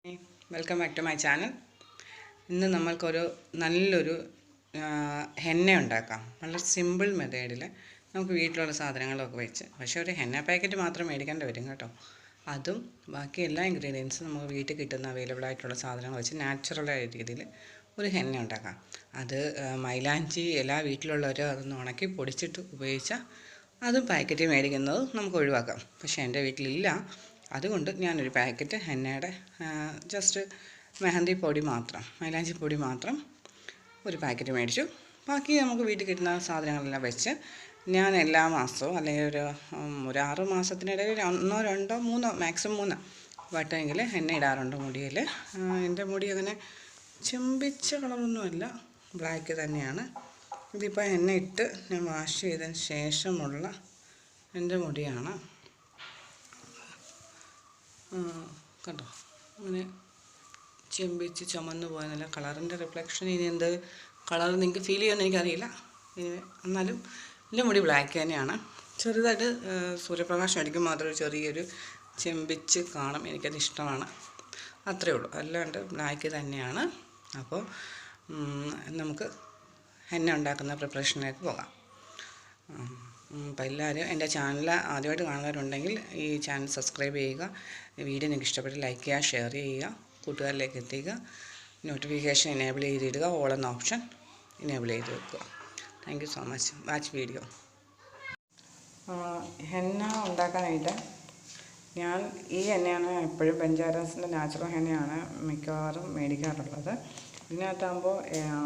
Hey, welcome back to my channel. ഇന്ന് നമ്മൾക്കൊരു നല്ലൊരു ഹെന്ന ഉണ്ടാക്കാം. നല്ല സിമ്പിൾ മെത്തേഡിൽ നമുക്ക് വീട്ടിലുള്ള സാധനങ്ങളൊക്കെ വെച്ച്, പക്ഷേ ഒരു ഹെന്ന പാക്കറ്റ് മാത്രം മേടിക്കേണ്ടി വരും കേട്ടോ. അതും ബാക്കി എല്ലാ ഇൻഗ്രീഡിയൻസും നമുക്ക് വീട്ടിൽ കിട്ടുന്ന അവൈലബിൾ ആയിട്ടുള്ള സാധനങ്ങൾ വെച്ച് നാച്ചുറലായ രീതിയിൽ ഒരു ഹെന്ന ഉണ്ടാക്കാം. അത് മൈലാഞ്ചി എല്ലാ വീട്ടിലുള്ളവരും അതൊന്ന് ഉണക്കി പൊടിച്ചിട്ട് ഉപയോഗിച്ചാൽ അതും പാക്കറ്റ് മേടിക്കുന്നത് നമുക്ക് ഒഴിവാക്കാം. പക്ഷേ എൻ്റെ വീട്ടിലില്ല, അതുകൊണ്ട് ഞാനൊരു പാക്കറ്റ് ഹെന്നയുടെ ജസ്റ്റ് മെഹന്തി പൊടി മാത്രം, മൈലാഞ്ചി പൊടി മാത്രം ഒരു പാക്കറ്റ് മേടിച്ചു. ബാക്കി നമുക്ക് വീട്ടിൽ കിട്ടുന്ന സാധനങ്ങളെല്ലാം വെച്ച് ഞാൻ എല്ലാ മാസവും അല്ലെങ്കിൽ ഒരു 6 മാസത്തിനിടയിൽ 1, 2, 3 മാക്സിമം 3 വട്ടമെങ്കിൽ എണ്ണ ഇടാറുണ്ട് മുടിയിൽ. എൻ്റെ മുടി അങ്ങനെ ചെമ്പിച്ച കളറൊന്നുമല്ല, ബ്ലാക്ക് തന്നെയാണ്. ഇതിപ്പോൾ എണ്ണ ഇട്ട് ഞാൻ വാഷ് ചെയ്തതിന് ശേഷമുള്ള എൻ്റെ മുടിയാണ്. കണ്ടോ, അങ്ങനെ ചെമ്പിച്ച് ചുമന്ന് പോയെന്നല്ല, കളറിൻ്റെ റിഫ്ലക്ഷൻ ഇനി എന്ത് കളർ നിങ്ങൾക്ക് ഫീൽ ചെയ്യുമെന്ന് എനിക്കറിയില്ല. എന്നാലും എൻ്റെ മുടി ബ്ലാക്ക് തന്നെയാണ്. ചെറുതായിട്ട് സൂര്യപ്രകാശം അടിക്കുമ്പോൾ മാത്രം ചെറിയൊരു ചെമ്പിച്ച് കാണും, എനിക്കത് ഇഷ്ടമാണ്, അത്രയേ ഉള്ളൂ. അല്ലാണ്ട് ബ്ലാക്ക് തന്നെയാണ്. അപ്പോൾ നമുക്ക് ഹെന്ന ഉണ്ടാക്കുന്ന പ്രിപ്പറേഷനിലേക്ക് പോകാം. അപ്പോൾ എല്ലാവരും എൻ്റെ ചാനൽ ആദ്യമായിട്ട് കാണുന്നവരുണ്ടെങ്കിൽ ഈ ചാനൽ സബ്സ്ക്രൈബ് ചെയ്യുക. വീഡിയോ നിങ്ങൾക്ക് ഇഷ്ടപ്പെട്ട് ലൈക്ക് ചെയ്യുക, ഷെയർ ചെയ്യുക, കൂട്ടുകാരിലേക്ക് എത്തിക്കുക. നോട്ടിഫിക്കേഷൻ എനേബിൾ ചെയ്തിടുക, ഓൾ എന്ന ഓപ്ഷൻ എനേബിൾ ചെയ്ത് വെക്കുക. Thank you so much. Watch video. Henna ഉണ്ടാക്കാനായിട്ട് ഞാൻ ഈ എണ്ണയാണ് എപ്പോഴും ബെഞ്ചാരസിൻ്റെ നാച്ചുറൽ ഹെന്നയാണ് മിക്കവാറും മേടിക്കാറുള്ളത്. ഇതിനകത്താകുമ്പോൾ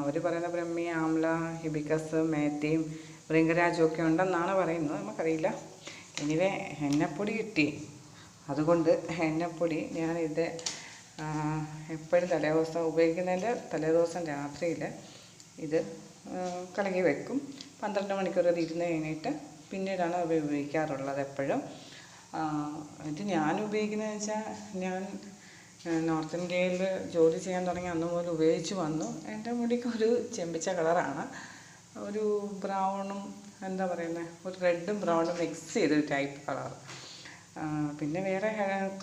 അവർ പറയുന്ന ബ്രഹ്മി, ആംല, ഹിബിക്കസ്, മേത്തിയും ഭൃംഗരാജും ഒക്കെ ഉണ്ടെന്നാണ് പറയുന്നത്, നമുക്കറിയില്ല. എനിവേ ഹെന്നപ്പൊടി കിട്ടി, അതുകൊണ്ട് ഹെന്നപ്പൊടി ഞാനിത് എപ്പോഴും തലേദിവസം ഉപയോഗിക്കുന്നതിൻ്റെ തലേദിവസം രാത്രിയിൽ ഇത് കലക്കി വെക്കും. 12 മണിക്കൂർ അത് ഇരുന്ന് കഴിഞ്ഞിട്ട് പിന്നീടാണ് ഉപയോഗിക്കാറുള്ളത് എപ്പോഴും. ഇത് ഞാൻ ഉപയോഗിക്കുന്നതെന്ന് വെച്ചാൽ, ഞാൻ നോർത്ത് ഇന്ത്യയിൽ ജോലി ചെയ്യാൻ തുടങ്ങി അന്ന് മുതൽ ഉപയോഗിച്ച് വന്നു. എൻ്റെ മുടിക്ക് ഒരു ചെമ്പിച്ച കളറാണ്, ഒരു ബ്രൗണും എന്താ പറയുന്നത്, ഒരു റെഡും ബ്രൗണും മിക്സ് ചെയ്തൊരു ടൈപ്പ് കളർ. പിന്നെ വേറെ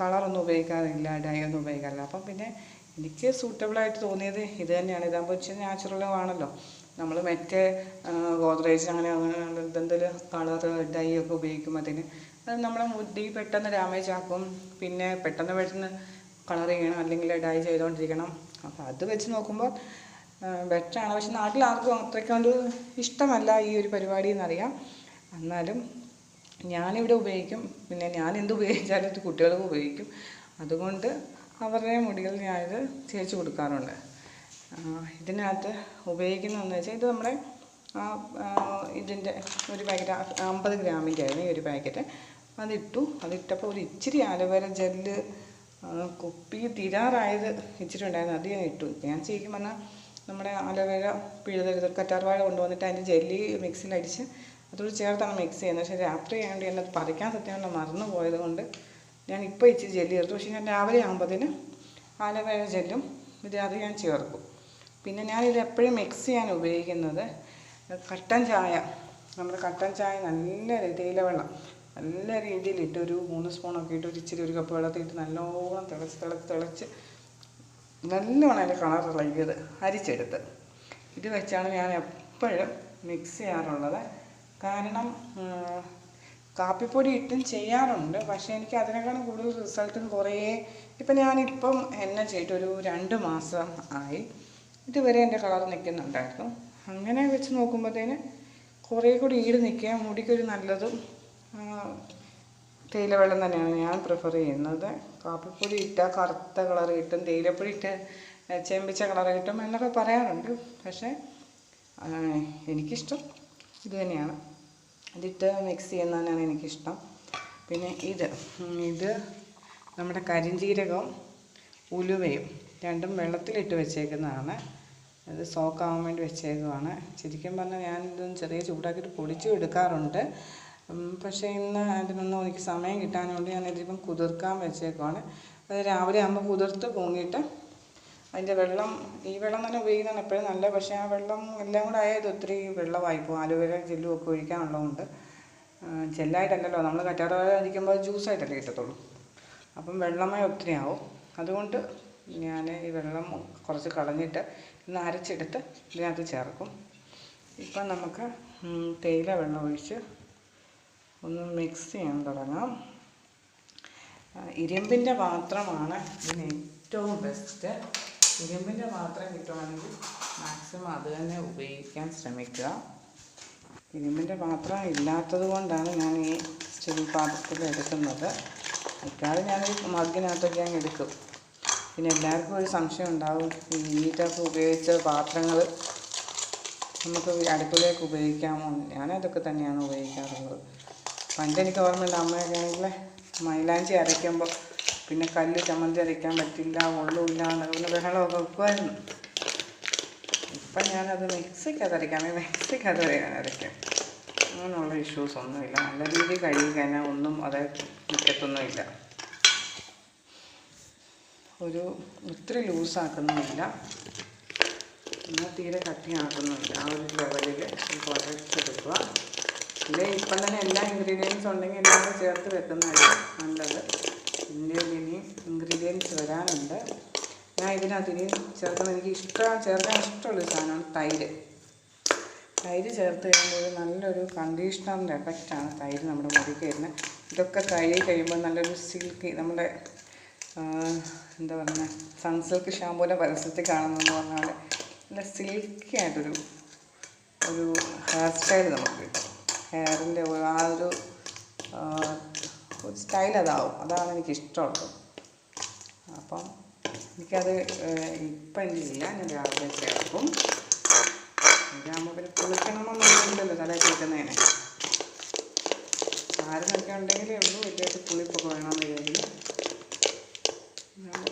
കളറൊന്നും ഉപയോഗിക്കാറില്ല, ഡൈ ഒന്നും ഉപയോഗിക്കാറില്ല. അപ്പം പിന്നെ എനിക്ക് സൂട്ടബിളായിട്ട് തോന്നിയത് ഇത് തന്നെയാണ്. ഇതാകുമ്പോൾ ഇച്ചിരി നാച്ചുറലും ആണല്ലോ. നമ്മൾ മറ്റേ ഗോദ്രേജ് അങ്ങനെ എന്തെങ്കിലും കളർ ഡൈ ഒക്കെ ഉപയോഗിക്കുമ്പോഴത്തേന് അത് നമ്മളെ മുടി പെട്ടെന്ന് ഡാമേജ് ആക്കും. പിന്നെ പെട്ടെന്ന് കളർ ചെയ്യണം, അല്ലെങ്കിൽ ഡൈ ചെയ്തുകൊണ്ടിരിക്കണം. അപ്പോൾ അത് വെച്ച് നോക്കുമ്പോൾ ബെറ്ററാണ്. പക്ഷെ നാട്ടിൽ ആർക്കും അത്രയ്ക്കൊണ്ട് ഇഷ്ടമല്ല ഈ ഒരു പരിപാടി എന്നറിയാം. എന്നാലും ഞാനിവിടെ ഉപയോഗിക്കും. പിന്നെ ഞാൻ എന്ത് ഉപയോഗിച്ചാലും ഇത് കുട്ടികൾക്ക് ഉപയോഗിക്കും. അതുകൊണ്ട് അവരുടെ മുടികൾ ഞാനിത് തേച്ച് കൊടുക്കാറുണ്ട്. ഇതിനകത്ത് ഉപയോഗിക്കുന്നതെന്ന് വെച്ചാൽ, ഇത് നമ്മുടെ ഇതിൻ്റെ ഒരു പാക്കറ്റ് 50 ഗ്രാമിൻ്റെ ആയിരുന്നു ഈ ഒരു പാക്കറ്റ്. അതിട്ടപ്പോൾ ഒരു ഇച്ചിരി ആലോവേര ജെല്ല് കുപ്പി തീരാറായത് ഇച്ചിരി ഉണ്ടായിരുന്നു, അത് ഞാൻ ഇട്ടു. ഞാൻ ശരിക്കും പറഞ്ഞാൽ നമ്മുടെ ആലോവേര പിഴുതെടുത്ത് കറ്റാർവാഴ കൊണ്ടുവന്നിട്ട് അതിൻ്റെ ജെല്ലി മിക്സിയിലടിച്ച് അതോട് ചേർത്താണ് മിക്സ് ചെയ്യുന്നത്. പക്ഷേ രാത്രി ആയതുകൊണ്ട് എന്നെ പറിക്കാൻ സത്യം മറന്നു പോയത് കൊണ്ട് ഞാൻ ഇപ്പോൾ ഇച്ചിരി ജെല്ലി ചേർത്തു. പക്ഷേ ഞാൻ രാവിലെ ആകുമ്പോഴത്തേന് ആലോവേര ജെല്ലും അത് ഞാൻ ചേർക്കും. പിന്നെ ഞാനിത് എപ്പോഴും മിക്സ് ചെയ്യാൻ ഉപയോഗിക്കുന്നത് കട്ടൻ ചായ, നമ്മുടെ കട്ടൻ ചായ നല്ല തേയില വെള്ളം നല്ല രീതിയിലിട്ട് ഒരു 3 സ്പൂണൊക്കെ ഇട്ട് ഒരു കപ്പ് വെള്ളത്തിലിട്ട് നല്ലോണം തിളച്ച് നല്ലോണം അതിൻ്റെ കളർ ഇളകിയത് അരിച്ചെടുത്ത് ഇത് വെച്ചാണ് ഞാൻ എപ്പോഴും മിക്സ് ചെയ്യാറുള്ളത്. കാരണം കാപ്പിപ്പൊടി ഇട്ടും ചെയ്യാറുണ്ട്, പക്ഷേ എനിക്ക് അതിനേക്കാളും കൂടുതൽ റിസൾട്ടും ഇപ്പം ഞാനിപ്പം എണ്ണ ചെയ്തിട്ട് ഒരു 2 മാസം ആയി. ഇതുവരെ എൻ്റെ കളർ നിൽക്കുന്നുണ്ടായിരുന്നു. അങ്ങനെ വെച്ച് നോക്കുമ്പോഴത്തേന് കുറേ കൂടി ഈട് നിൽക്കുക, മുടിക്കൊരു നല്ലതും തേയില വെള്ളം തന്നെയാണ് ഞാൻ പ്രിഫർ ചെയ്യുന്നത്. കാപ്പിപ്പൊടി ഇട്ടാൽ കറുത്ത കളർ കിട്ടും, തേയിലപ്പൊടി ഇട്ട് ചെമ്പിച്ച കളർ കിട്ടും എന്നൊക്കെ പറയാറുണ്ട്. പക്ഷേ എനിക്കിഷ്ടം ഇത് തന്നെയാണ്, ഇതിട്ട് മിക്സ് ചെയ്യുന്നതന്നെയാണ് എനിക്കിഷ്ടം. പിന്നെ ഇത് നമ്മുടെ കരിഞ്ജീരകവും ഉലുവയും രണ്ടും വെള്ളത്തിലിട്ട് വെച്ചേക്കുന്നതാണ്. അത് സോക്കാവാൻ വേണ്ടി വെച്ചേക്കുവാണ്. ശരിക്കും പറഞ്ഞാൽ ഞാനിതൊന്ന് ചെറിയ ചൂടാക്കിയിട്ട് പൊടിച്ചും എടുക്കാറുണ്ട്. പക്ഷേ ഇന്ന് അതിനൊന്നും എനിക്ക് സമയം കിട്ടാനുകൊണ്ട് ഞാനിതിപ്പം കുതിർക്കാൻ വെച്ചേക്കുവാണ്. അത് രാവിലെ ആകുമ്പോൾ കുതിർത്ത് പൊങ്ങിയിട്ട് അതിൻ്റെ ഈ വെള്ളം തന്നെ ഉപയോഗിക്കുന്നതാണ് എപ്പോഴും നല്ലത്. പക്ഷേ ആ വെള്ളം എല്ലാം കൂടെ ആയത് ഒത്തിരി വെള്ളമായിപ്പോൾ, ആലോവേര ജെല്ലും ഒക്കെ ഒഴിക്കാനുള്ളതുകൊണ്ട്. ജെല്ലായിട്ടല്ലല്ലോ, നമ്മൾ കറ്റാർവാഴ അരിക്കുമ്പോൾ ജ്യൂസായിട്ടല്ലേ കിട്ടത്തുള്ളൂ. അപ്പം വെള്ളമയം ഒത്തിരി ആവും. അതുകൊണ്ട് ഞാൻ ഈ വെള്ളം കുറച്ച് കളഞ്ഞിട്ട് ഒന്ന് അരച്ചെടുത്ത് ഇതിനകത്ത് ചേർക്കും. ഇപ്പം നമുക്ക് തേയില വെള്ളം ഒഴിച്ച് ഒന്ന് മിക്സ് ചെയ്യാൻ തുടങ്ങാം. ഇരുമ്പിൻ്റെ പാത്രമാണ് ഇതിന് ഏറ്റവും ബെസ്റ്റ്. ഇരുമ്പിൻ്റെ പാത്രം കിട്ടുവാണെങ്കിൽ മാക്സിമം അത് തന്നെ ഉപയോഗിക്കാൻ ശ്രമിക്കുക. ഇരുമ്പിൻ്റെ പാത്രം ഇല്ലാത്തത് കൊണ്ടാണ് ഞാൻ ഈ സ്റ്റീൽ പാത്രത്തിൽ എടുക്കുന്നത്. മിക്കവാറും ഞാനൊരു മഗ്ഗിനകത്തൊക്കെ അങ്ങ് എടുക്കും. പിന്നെ എല്ലാവർക്കും ഒരു സംശയം ഉണ്ടാവും, ഈ ഈറ്റൊക്കെ ഉപയോഗിച്ച പാത്രങ്ങൾ നമുക്ക് അടുപ്പിലേക്ക് ഉപയോഗിക്കാമോ? ഞാനതൊക്കെ തന്നെയാണ് ഉപയോഗിക്കാറുള്ളത്. പണ്ടെനിക്ക് ഓർമ്മയുണ്ട്, അമ്മയൊക്കെ ആണെങ്കിൽ മൈലാഞ്ചി അരയ്ക്കുമ്പോൾ പിന്നെ കല്ല് ചമ്മന്തി അരയ്ക്കാൻ പറ്റില്ല, ഉള്ളില്ല എന്നൊക്കെ ബഹളമൊക്കെ വെക്കുമായിരുന്നു. ഇപ്പം ഞാനത് മിക്സിക്കകത്ത് അരയ്ക്കാം. അങ്ങനെയുള്ള ഇഷ്യൂസ് ഒന്നുമില്ല. നല്ല രീതിയിൽ കഴുകി കഴിഞ്ഞാൽ ഒന്നും അത് നിൽക്കത്തൊന്നുമില്ല. ഒത്തിരി ലൂസാക്കുന്നുമില്ല, എന്നാൽ തീരെ കട്ടിയാക്കുന്നുമില്ല. ആ ഒരു ലെവലിൽ കുറച്ചെടുക്കുക. ഇതിൽ ഇപ്പം തന്നെ എല്ലാ ഇൻഗ്രീഡിയൻസ് ഉണ്ടെങ്കിൽ എല്ലാം ചേർത്ത് വെക്കുന്നതാണ് നല്ലത്. പിന്നെ ഇനി ഇൻഗ്രീഡിയൻസ് വരാനുണ്ട്. ഞാൻ ഇതിനകത്ത് ഇനി ചേർക്കാൻ ഇഷ്ടമുള്ളൊരു സാധനമാണ് തൈര്. തൈര് ചേർത്ത് കഴിയുമ്പോൾ നല്ലൊരു കണ്ടീഷണറിൻ്റെ എഫക്റ്റാണ് തൈര് നമ്മുടെ മുടിക്ക് വരുന്നത്. ഇതൊക്കെ കഴുകി കഴിയുമ്പോൾ നല്ലൊരു സിൽക്കി, നമ്മുടെ എന്താ പറയുക, സൺസിൽക്ക് ഷാമ്പൂവിൻ്റെ പരസ്യത്തിൽ കാണുന്നതെന്ന് പറഞ്ഞാൽ നല്ല സിൽക്കി ആയിട്ടൊരു ഹെയർ സ്റ്റൈൽ നമുക്ക് കിട്ടും. ഹെയറിൻ്റെ ആ ഒരു സ്റ്റൈൽ അതാണ് എനിക്കിഷ്ടമുള്ളത്. അപ്പം എനിക്കത് ഇപ്പം എനിക്കില്ല, ഞാൻ രാവിലെ ചേർക്കും. ഇതാകുമ്പോൾ പിന്നെ കുളിക്കണമെന്നൊന്നുമില്ലല്ലോ തല കേൾക്കുന്നതിന്. ആരെന്നൊക്കെ ഉണ്ടെങ്കിലേ ഉള്ളൂ വലിയൊരു കുളിപ്പൊക്കെ വേണമെന്ന് വിചാരിക്കും.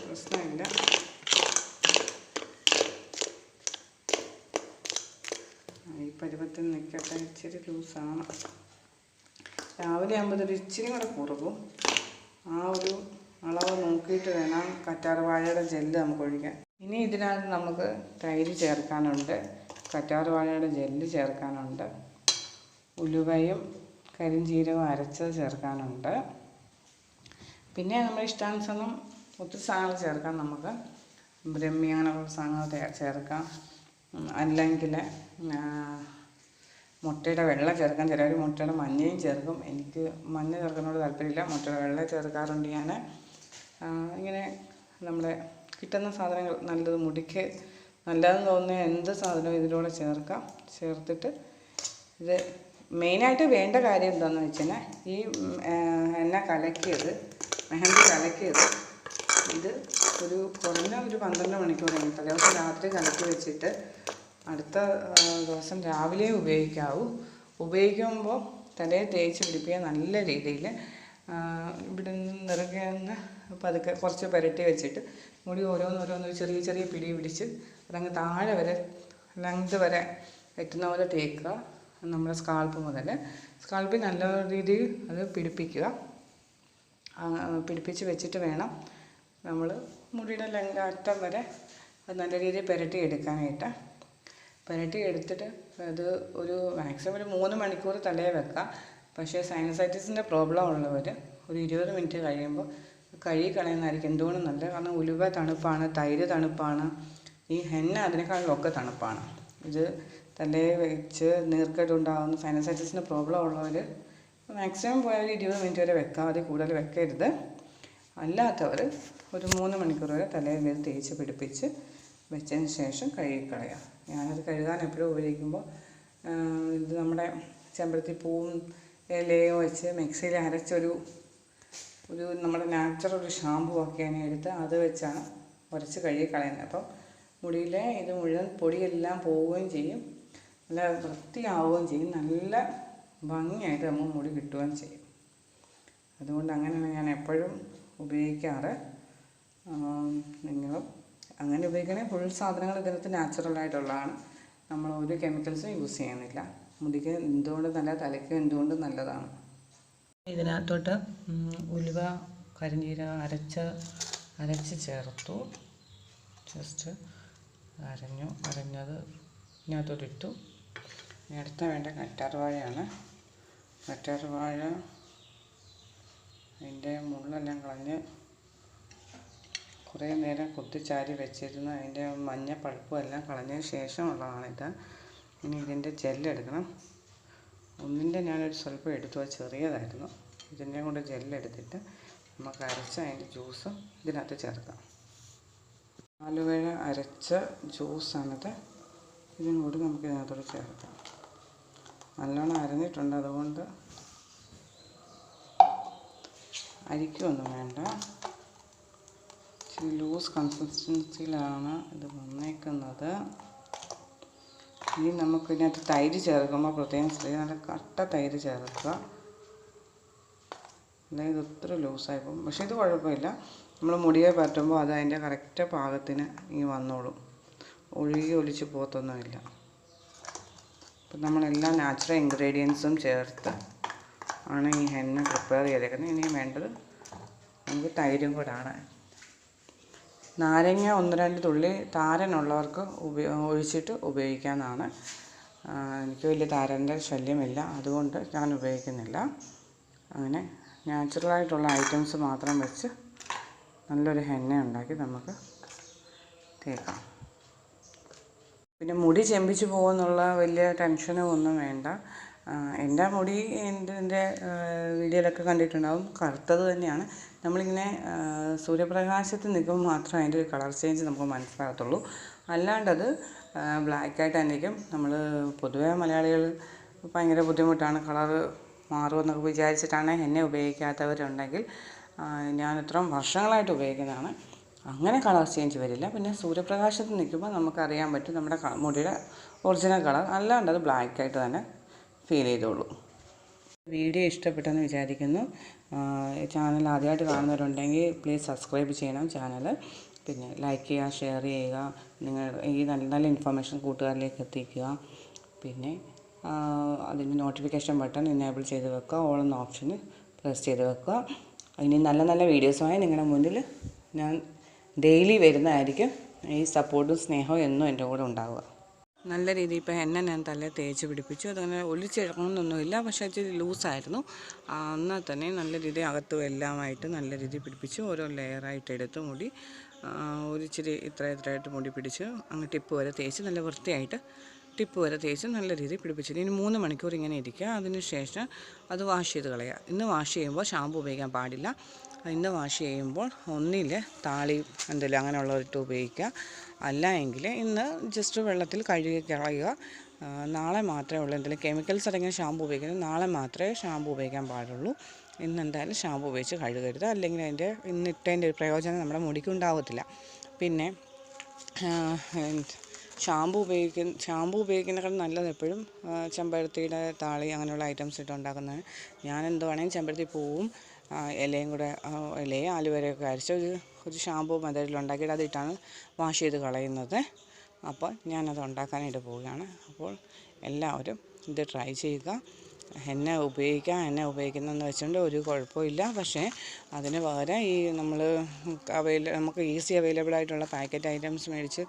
പ്രശ്നമില്ല. ഈ പരുവത്തിൽ നിൽക്കട്ടെ. ഇച്ചിരി ലൂസാണ്. രാവിലെ ആകുമ്പോൾ ഒരു ഇച്ചിരി കൂടെ കുറുകും. ആ ഒരു അളവ് നോക്കിയിട്ട് വേണം കറ്റാർ വാഴയുടെ ജെല്ല് നമുക്ക് ഒഴിക്കാൻ. ഇനി ഇതിനകത്ത് നമുക്ക് തൈര് ചേർക്കാനുണ്ട്, കറ്റാർ വാഴയുടെ ജെല്ല് ചേർക്കാനുണ്ട്, ഉലുവയും കരിഞ്ജീരകവും അരച്ചത് ചേർക്കാനുണ്ട്. പിന്നെ നമ്മുടെ ഇഷ്ടാനുസരണം ഒത്തിരി സാധനങ്ങൾ ചേർക്കാം. നമുക്ക് ബ്രഹ്മി അങ്ങനെയുള്ള സാധനങ്ങൾ ചേർക്കാം. അല്ലെങ്കിൽ മുട്ടയുടെ വെള്ള ചേർക്കാം. ചിലർ മുട്ടയുടെ മഞ്ഞയും ചേർക്കും. എനിക്ക് മഞ്ഞ ചേർക്കുന്നതിനോട് താല്പര്യമില്ല, മുട്ടയുടെ വെള്ള ചേർക്കാറുണ്ട് ഞാൻ. ഇങ്ങനെ നമ്മുടെ കിട്ടുന്ന സാധനങ്ങൾ നല്ലത്, മുടിക്ക് നല്ലതെന്ന് തോന്നുന്ന എന്ത് സാധനവും ഇതിലൂടെ ചേർക്കാം. ചേർത്തിട്ട് ഇത് മെയിനായിട്ട് വേണ്ട കാര്യം എന്താണെന്ന് വെച്ച് കഴിഞ്ഞാൽ ഈ മെഹന്തി കലക്കിയത് ഇത് കുറഞ്ഞ ഒരു 12 മണിക്കൂർ തലേദിവസം രാത്രി കലക്കി വെച്ചിട്ട് അടുത്ത ദിവസം രാവിലെ ഉപയോഗിക്കാവൂ. ഉപയോഗിക്കുമ്പോൾ തലയിൽ തേച്ച് പിടിപ്പിക്കുക. നല്ല രീതിയിൽ ഇവിടെ നിന്ന് നിറകെന്ന് പതുക്കെ കുറച്ച് പുരട്ടി വെച്ചിട്ട് മുടി ഓരോന്നോരോന്ന് ചെറിയ ചെറിയ പിടി പിടിച്ച് അതങ്ങ് താഴെ വരെ ലെങ്ത് വരെ എത്തുന്ന പോലെ തേക്കുക. നമ്മുടെ സ്കാൾപ്പിൽ നല്ല രീതിയിൽ അത് പിടിപ്പിച്ച് വെച്ചിട്ട് വേണം നമ്മൾ മുടിയുടെ അറ്റം വരെ അത് നല്ല രീതിയിൽ പുരട്ടി എടുത്തിട്ട് അത് മാക്സിമം ഒരു 3 മണിക്കൂർ തലയിൽ വെക്കാം. പക്ഷേ സൈനസൈറ്റിസിൻ്റെ പ്രോബ്ലം ഉള്ളവർ ഒരു 20 മിനിറ്റ് കഴിയുമ്പോൾ കഴുകി കളയുന്നതായിരിക്കും എന്തുകൊണ്ടും നല്ലത്. കാരണം ഉലുവ തണുപ്പാണ്, തൈര് തണുപ്പാണ്, ഈ ഹെന്ന അതിനേക്കാളിലൊക്കെ തണുപ്പാണ്. ഇത് തലയിൽ വെച്ച് നീർക്കെട്ടുണ്ടാകുന്ന സൈനസൈറ്റിസിൻ്റെ പ്രോബ്ലം ഉള്ളവർ മാക്സിമം പോയാൽ 20 മിനിറ്റ് വരെ വെക്കാം, അതിൽ കൂടുതൽ വെക്കരുത്. അല്ലാത്തവർ ഒരു 3 മണിക്കൂർ വരെ തലയിൽ തേച്ച് പിടിപ്പിച്ച് വെച്ചതിന് ശേഷം കഴുകിക്കളയാം. ഞാനത് കഴുകാൻ എപ്പോഴും ഉപയോഗിക്കുമ്പോൾ ഇത് നമ്മുടെ ചെമ്പരത്തി പൂവും ഇലയും വെച്ച് മിക്സിയിൽ അരച്ചൊരു നമ്മുടെ നാച്ചുറൽ ഷാമ്പു ഒക്കെയാണ് എടുത്ത് അത് വെച്ചാണ് ഉരച്ച് കഴുകിക്കളയുന്നത്. അപ്പം മുടിയിലെ ഇത് മുഴുവൻ പൊടിയെല്ലാം പോവുകയും ചെയ്യും, നല്ല വൃത്തിയാവുകയും ചെയ്യും, നല്ല ഭംഗിയായിട്ട് നമ്മൾ മുടി കിട്ടുകയും ചെയ്യും. അതുകൊണ്ട് അങ്ങനെയാണ് ഞാൻ എപ്പോഴും ഉപയോഗിക്കാറ്. നിങ്ങളും അങ്ങനെ ഉപയോഗിക്കണേ. ഫുൾ സാധനങ്ങൾ ഇതിനകത്ത് നാച്ചുറലായിട്ടുള്ളതാണ്. നമ്മൾ ഒരു കെമിക്കൽസും യൂസ് ചെയ്യുന്നില്ല. മുടിക്ക് എന്തുകൊണ്ട് തലയ്ക്ക് എന്തുകൊണ്ടും നല്ലതാണ്. ഇതിനകത്തോട്ട് ഉലുവ കരിഞ്ജീരകം അരച്ച് ചേർത്തു. ജസ്റ്റ് അരഞ്ഞത് ഇതിനകത്തോട്ട് ഇട്ടു. ഇനി അടുത്ത വേണ്ട കറ്റാർ വാഴയാണ്. കറ്റാർ വാഴ അതിൻ്റെ മുള്ളെല്ലാം കളഞ്ഞ് കുറേ നേരം കുത്തിച്ചാരി വെച്ചിരുന്ന അതിൻ്റെ മഞ്ഞ പഴുപ്പും എല്ലാം കളഞ്ഞതിന് ശേഷമുള്ളതാണിത്. ഇനി ഇതിൻ്റെ ജെല്ലെടുക്കണം. ഒന്നിൻ്റെ ഞാനൊരു സ്വല്പം എടുത്തു, അത് ചെറിയതായിരുന്നു. ഇതിൻ്റെ കൊണ്ട് ജെല്ലെടുത്തിട്ട് നമുക്ക് അരച്ച അതിൻ്റെ ജ്യൂസ് ഇതിനകത്ത് ചേർക്കാം. ആലുവഴ അരച്ച ജ്യൂസാണിത്. ഇതിനും കൂടി നമുക്ക് ഇതിനകത്തോട് ചേർക്കാം. നല്ലോണം അരഞ്ഞിട്ടുണ്ട്, അതുകൊണ്ട് അരിക്കൊന്നും വേണ്ട. ഇച്ചിരി ലൂസ് കൺസിസ്റ്റൻസിയിലാണ് ഇത് വന്നേക്കുന്നത്. ഇനി നമുക്ക് ഇതിനകത്ത് തൈര് ചേർക്കുമ്പോൾ പ്രത്യേകം ശ്രദ്ധിക്കുക, നല്ല കട്ട തൈര് ചേർക്കുക. അതായത് ഒത്തിരി ലൂസായിപ്പോകും. പക്ഷേ ഇത് കുഴപ്പമില്ല, നമ്മൾ മുടിയെ പറ്റുമ്പോൾ അത് അതിൻ്റെ കറക്റ്റ് പാകത്തിന് വന്നോളും. ഒഴുകി ഒലിച്ച് പോകത്തൊന്നുമില്ല. അപ്പം നമ്മളെല്ലാം നാച്ചുറൽ ഇൻഗ്രീഡിയൻസും ചേർത്ത് ആണ് ഈ ഹെന്ന പ്രിപ്പയർ ചെയ്തേക്കുന്നത്. ഇനി വേണ്ടത് നമുക്ക് തൈരും കൂടാണ്. നാരങ്ങ 1-2 തുള്ളി താരനുള്ളവർക്ക് ഒഴിച്ചിട്ട് ഉപയോഗിക്കാവുന്നതാണ്. എനിക്ക് വലിയ താരൻ്റെ ശല്യമില്ല, അതുകൊണ്ട് ഞാൻ ഉപയോഗിക്കുന്നില്ല. അങ്ങനെ നാച്ചുറലായിട്ടുള്ള ഐറ്റംസ് മാത്രം വെച്ച് നല്ലൊരു ഹെന്ന ഉണ്ടാക്കി നമുക്ക് തേക്കാം. പിന്നെ മുടി ചെമ്പിച്ച് പോകുമെന്നുള്ള വലിയ ടെൻഷനും ഒന്നും വേണ്ട. എൻ്റെ മുടി എൻ്റെ വീഡിയോയിലൊക്കെ കണ്ടിട്ടുണ്ടാവും, കറുത്തത് തന്നെയാണ്. നമ്മളിങ്ങനെ സൂര്യപ്രകാശത്ത് നിൽക്കുമ്പോൾ മാത്രമേ അതിൻ്റെ ഒരു കളർ ചേഞ്ച് നമുക്ക് മനസ്സിലാകത്തുള്ളൂ. അല്ലാണ്ടത് ബ്ലാക്കായിട്ട് തന്നെ ഇരിക്കും. നമ്മൾ പൊതുവേ മലയാളികൾ ഭയങ്കര ബുദ്ധിമുട്ടാണ് കളറ് മാറുമെന്നൊക്കെ വിചാരിച്ചിട്ടാണ് എന്നെ ഉപയോഗിക്കാത്തവരുണ്ടെങ്കിൽ, ഞാൻ ഇത്രയും വർഷങ്ങളായിട്ട് ഉപയോഗിക്കുന്നതാണ്. അങ്ങനെ കളർ ചേഞ്ച് വരില്ല. പിന്നെ സൂര്യപ്രകാശത്ത് നിൽക്കുമ്പോൾ നമുക്കറിയാൻ പറ്റും നമ്മുടെ മുടിയുടെ ഒറിജിനൽ കളർ. അല്ലാണ്ട് അത് ബ്ലാക്കായിട്ട് തന്നെ ഫീൽ ചെയ്തോളൂ. വീഡിയോ ഇഷ്ടപ്പെട്ടെന്ന് വിചാരിക്കുന്നു. ചാനൽ ആദ്യമായിട്ട് കാണുന്നവരുണ്ടെങ്കിൽ പ്ലീസ് സബ്സ്ക്രൈബ് ചെയ്യണം ചാനൽ. പിന്നെ ലൈക്ക് ചെയ്യുക, ഷെയർ ചെയ്യുക, നിങ്ങൾ ഈ നല്ല നല്ല ഇൻഫർമേഷൻ കൂട്ടുകാരിലേക്ക് എത്തിക്കുക. പിന്നെ അതിൻ്റെ നോട്ടിഫിക്കേഷൻ ബട്ടൺ എനേബിൾ ചെയ്ത് വെക്കുക, ഓൾ എന്ന ഓപ്ഷന് പ്രസ് ചെയ്ത് വെക്കുക. ഇനി നല്ല നല്ല വീഡിയോസുമായി നിങ്ങളുടെ മുന്നിൽ ഞാൻ ഡെയിലി വരുന്നതായിരിക്കും. ഈ സപ്പോർട്ടും സ്നേഹവും എന്നും എൻ്റെ കൂടെ ഉണ്ടാവുക. നല്ല രീതിയിൽ ഇപ്പോൾ എന്നെ ഞാൻ തലയിൽ തേച്ച് പിടിപ്പിച്ചു. അതങ്ങനെ ഒലിച്ചെടുക്കണമെന്നൊന്നുമില്ല, പക്ഷേ ഇച്ചിരി ലൂസായിരുന്നു. എന്നാൽ തന്നെ നല്ല രീതിയിൽ അകത്തും എല്ലാമായിട്ട് നല്ല രീതിയിൽ പിടിപ്പിച്ചു. ഓരോ ലെയറായിട്ട് എടുത്ത് മുടി ഒരിച്ചിരി ഇത്രയായിട്ട് മുടി പിടിച്ച് അങ്ങ് ടിപ്പ് വരെ തേച്ച് നല്ല വൃത്തിയായിട്ട് ടിപ്പ് വരെ തേച്ച് നല്ല രീതിയിൽ പിടിപ്പിച്ചിട്ട് ഇനി 3 മണിക്കൂർ ഇങ്ങനെ ഇരിക്കുക. അതിന് ശേഷം അത് വാഷ് ചെയ്ത് കളയുക. ഇന്ന് വാഷ് ചെയ്യുമ്പോൾ ഷാമ്പു ഉപയോഗിക്കാൻ പാടില്ല. ഇന്ന് വാഷ് ചെയ്യുമ്പോൾ ഒന്നിൽ താളി എന്തെങ്കിലും അങ്ങനെയുള്ളവരിട്ട് ഉപയോഗിക്കുക. അല്ല എങ്കിൽ ഇന്ന് ജസ്റ്റ് വെള്ളത്തിൽ കഴുകി കളയുക. നാളെ മാത്രമേ ഉള്ളൂ എന്തെങ്കിലും കെമിക്കൽസ് അടങ്ങിയ ഷാമ്പു ഉപയോഗിക്കുന്നത്. നാളെ മാത്രമേ ഷാമ്പു ഉപയോഗിക്കാൻ പാടുള്ളൂ. ഇന്ന് എന്തായാലും ഷാമ്പു ഉപയോഗിച്ച് കഴുകരുത്. അല്ലെങ്കിൽ അതിൻ്റെ ഇന്നിട്ടതിൻ്റെ ഒരു പ്രയോജനം നമ്മുടെ മുടിക്ക് ഉണ്ടാകത്തില്ല. പിന്നെ ഷാമ്പു ഉപയോഗിക്കുന്നതിനേക്കാൾ നല്ലത് എപ്പോഴും ചെമ്പരത്തിയുടെ താളി അങ്ങനെയുള്ള ഐറ്റംസ് ഇട്ട് ഉണ്ടാക്കുന്നതാണ്. ഞാൻ എന്തുവാണെങ്കിലും ചെമ്പരത്തി പൂവും ഇലയും കൂടെ ഇലയും ആലുവരയൊക്കെ അരച്ച് ഒരു ഷാമ്പു മധുരത്തിലുണ്ടാക്കിയിട്ട് അതിട്ടാണ് വാഷ് ചെയ്ത് കളയുന്നത്. അപ്പോൾ ഞാനത് ഉണ്ടാക്കാനായിട്ട് പോവുകയാണ്. അപ്പോൾ എല്ലാവരും ഇത് ട്രൈ ചെയ്യുക. എണ്ണ ഉപയോഗിക്കുന്നതെന്ന് വെച്ചുകൊണ്ട് ഒരു കുഴപ്പമില്ല. പക്ഷേ അതിന് പകരം ഈ നമുക്ക് ഈസി അവൈലബിൾ ആയിട്ടുള്ള പാക്കറ്റ് ഐറ്റംസ് മേടിച്ച്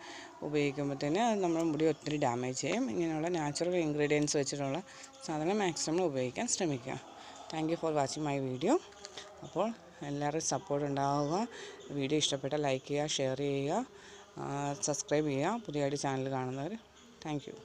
ഉപയോഗിക്കുമ്പോഴത്തേന് നമ്മുടെ മുടി ഒത്തിരി ഡാമേജ് ചെയ്യും. ഇങ്ങനെയുള്ള നാച്ചുറൽ ഇൻഗ്രീഡിയൻസ് വെച്ചിട്ടുള്ള സാധനം മാക്സിമം ഉപയോഗിക്കാൻ ശ്രമിക്കുക. Thank you for watching my video. അപ്പോൾ എല്ലാവരും സപ്പോർട്ട് ഉണ്ടാവുക. വീഡിയോ ഇഷ്ടപ്പെട്ടാൽ ലൈക്ക് ചെയ്യുക, ഷെയർ ചെയ്യുക, സബ്സ്ക്രൈബ് ചെയ്യുക. പുതിയതായിട്ട് ചാനൽ കാണുന്നവർ താങ്ക് യു.